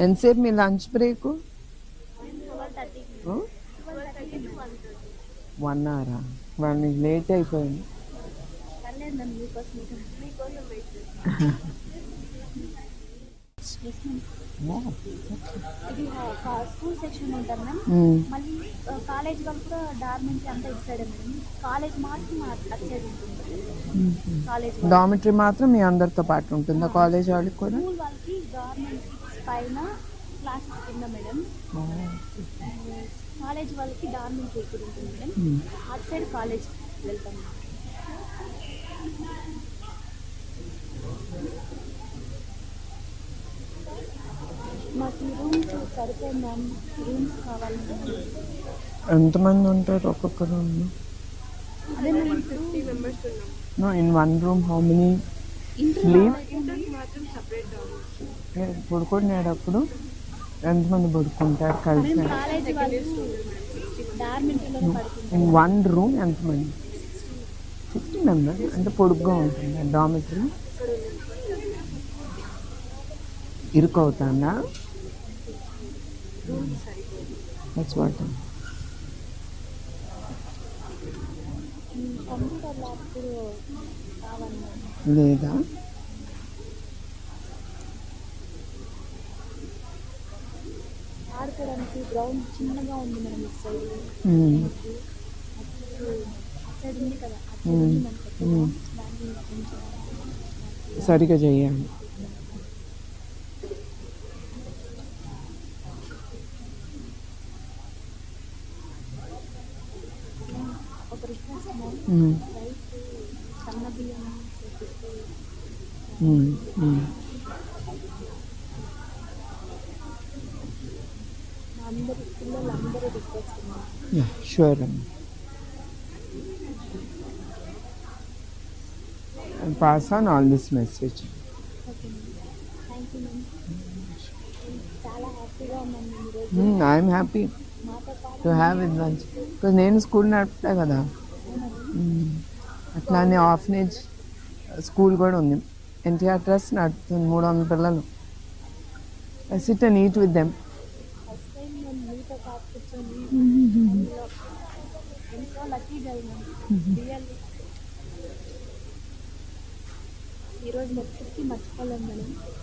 ఎంతసేపు మీ lunch break? 1 అవరా? వాళ్ళకి లేట్ అయిపోయింది. ఇది స్కూల్ సెక్షన్ ఉంటుంది మ్యామ్. మళ్ళీ కాలేజ్ వాళ్ళు కూడా డార్మెంట్ అంతా ఇటు సైడ్ మేడం. కాలేజ్ మాత్రం అటు సైడ్ ఉంటుంది. కాలేజ్ డామిటరీ మాత్రం మీ అందరితో పాటు ఉంటుందా కాలేజ్ వాళ్ళకి కూడా? స్కూల్ వాళ్ళకి గవర్నమెంట్ పైన క్లాసెస్ కింద మేడం. కాలేజ్ వాళ్ళకి డార్మెంటరీ ఇక్కడ ఉంటుంది మేడం. అటు సైడ్ కాలేజ్ వెళ్తాం. మాకు రూమ్స్ సరిపోయింది మ్యామ్. రూమ్స్ కావాలంటే ఎంతమంది ఉంటారు ఒక్కొక్క రూమ్? అదే మేము 50 మెంబర్స్ ఉన్నాం. No, in one room how many sleep? పడుకునేటప్పుడు ఎంతమంది పడుకుంటారు కలిసి? కాలేజ్ వాళ్ళు డార్మెంటరీలో పడుకుంటారు. ఇన్ వన్ రూమ్ ఎంతమంది? 50 మెంబర్స్ అంటే పొడుగ్గా ఉంటుంది డామిటరీ. ఇరుకవుతుందా? That's what. కంప్యూటర్ ల్యాబ్ కావాలి లేదా? ఆడుకోవడానికి గ్రౌండ్ చిన్నగా ఉంది మనం ఇటు సైడ్. అటు సైడ్ ఉంది కదా, అటు సైడ్ ఉంది మనకి. దాన్ని సరిగా చేయాలి. ఒక రిక్వెస్ట్ మ్యామ్. సన్న బియ్యం చేపిస్తే అందరి పిల్లలందరూ రిక్వెస్ట్ మ్యామ్. షూర్ అండి. Pass on all this message. Okay ma'am. Thank you ma'am. చాలా హ్యాపీగా ఉన్నాను ఈరోజు. ఐఎమ్ హ్యాపీ మాతో పాటు to have with lunch because నేను స్కూల్ నడుపుతా కదా. అట్లానే ఆర్ఫనేజ్ స్కూల్ కూడా ఉంది. ఎన్టీఆర్ ట్రస్ట్ నడుపుతుంది. 300 పిల్లలు. I SIT and eat with them. First time నేను మీతో పాటు కూర్చొని ఎంతో లక్కీ గర్ల్ మ్యామ్. రియల్లీ ఈరోజు ఎప్పటికీ మర్చిపోలేము మేడం.